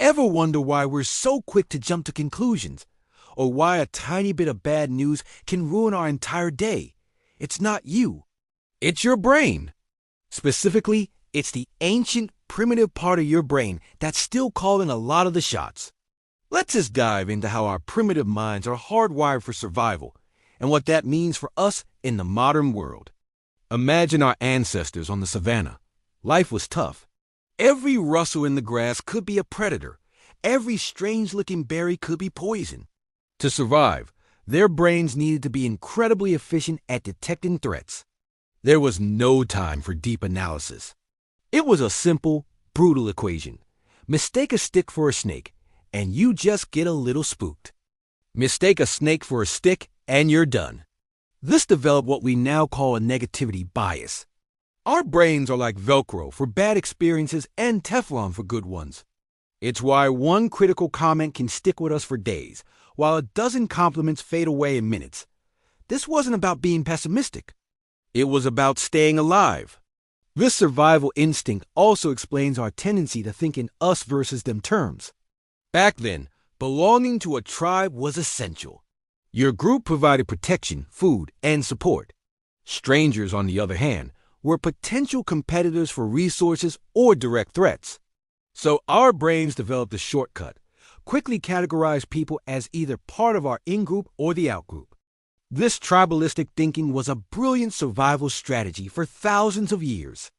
Ever wonder why we're so quick to jump to conclusions? Or why a tiny bit of bad news can ruin our entire day? It's not you. It's your brain. Specifically, it's the ancient, primitive part of your brain that's still calling a lot of the shots. Let's just dive into how our primitive minds are hardwired for survival and what that means for us in the modern world. Imagine our ancestors on the savannah. Life was tough. Every rustle in the grass could be a predator. Every strange-looking berry could be poison. To survive, their brains needed to be incredibly efficient at detecting threats. There was no time for deep analysis. It was a simple, brutal equation. Mistake a stick for a snake, and you just get a little spooked. Mistake a snake for a stick, and you're done. This developed what we now call a negativity bias. Our brains are like Velcro for bad experiences and Teflon for good ones. It's why one critical comment can stick with us for days, while a dozen compliments fade away in minutes. This wasn't about being pessimistic. It was about staying alive. This survival instinct also explains our tendency to think in us versus them terms. Back then, belonging to a tribe was essential. Your group provided protection, food, and support. Strangers, on the other hand, were potential competitors for resources or direct threats. So our brains developed a shortcut, quickly categorized people as either part of our in-group or the out-group. This tribalistic thinking was a brilliant survival strategy for thousands of years.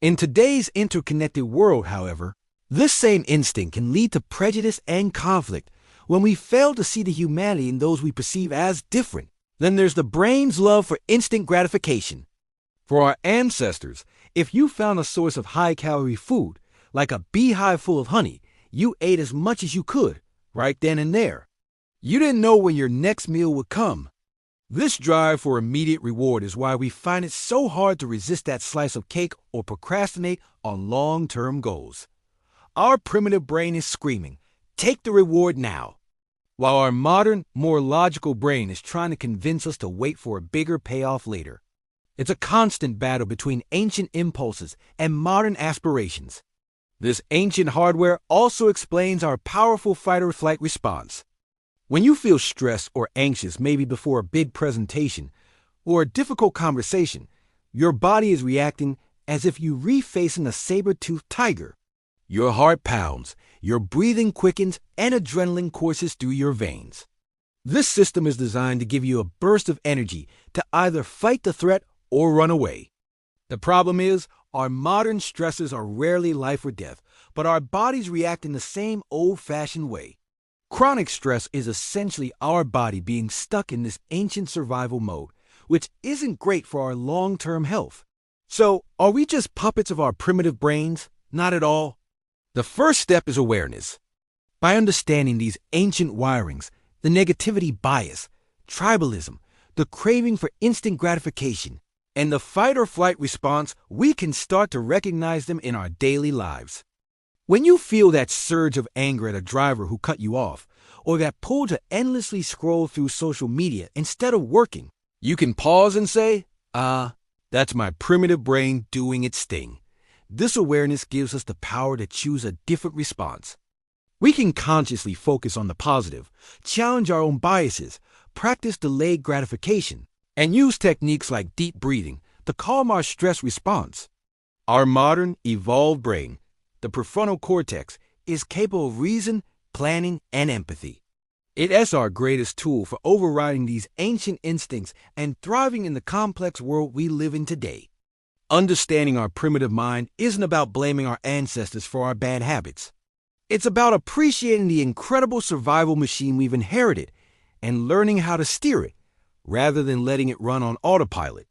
In today's interconnected world, however, this same instinct can lead to prejudice and conflict when we fail to see the humanity in those we perceive as different. Then there's the brain's love for instant gratification. For our ancestors, if you found a source of high-calorie food, like a beehive full of honey, you ate as much as you could, right then and there. You didn't know when your next meal would come. This drive for immediate reward is why we find it so hard to resist that slice of cake or procrastinate on long-term goals. Our primitive brain is screaming, "Take the reward now," while our modern, more logical brain is trying to convince us to wait for a bigger payoff later. It's a constant battle between ancient impulses and modern aspirations. This ancient hardware also explains our powerful fight-or-flight response. When you feel stressed or anxious, maybe before a big presentation or a difficult conversation, your body is reacting as if you're refacing a saber-toothed tiger. Your heart pounds, your breathing quickens, and adrenaline courses through your veins. This system is designed to give you a burst of energy to either fight the threat or run away. The problem is, our modern stressors are rarely life or death, but our bodies react in the same old-fashioned way. Chronic stress is essentially our body being stuck in this ancient survival mode, which isn't great for our long-term health. So, are we just puppets of our primitive brains? Not at all. The first step is awareness. By understanding these ancient wirings, the negativity bias, tribalism, the craving for instant gratification, and the fight-or-flight response, we can start to recognize them in our daily lives. When you feel that surge of anger at a driver who cut you off, or that pull to endlessly scroll through social media instead of working, you can pause and say, that's my primitive brain doing its thing. This awareness gives us the power to choose a different response. We can consciously focus on the positive, challenge our own biases, practice delayed gratification, and use techniques like deep breathing to calm our stress response. Our modern, evolved brain, the prefrontal cortex, is capable of reason, planning, and empathy. It's our greatest tool for overriding these ancient instincts and thriving in the complex world we live in today. Understanding our primitive mind isn't about blaming our ancestors for our bad habits. It's about appreciating the incredible survival machine we've inherited and learning how to steer it, rather than letting it run on autopilot.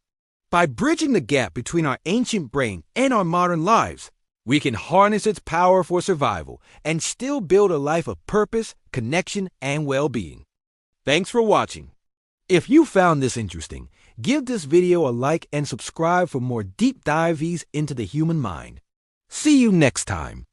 By bridging the gap between our ancient brain and our modern lives, we can harness its power for survival and still build a life of purpose, connection, and well-being. Thanks for watching. If you found this interesting, give this video a like and subscribe for more deep dives into the human mind. See you next time.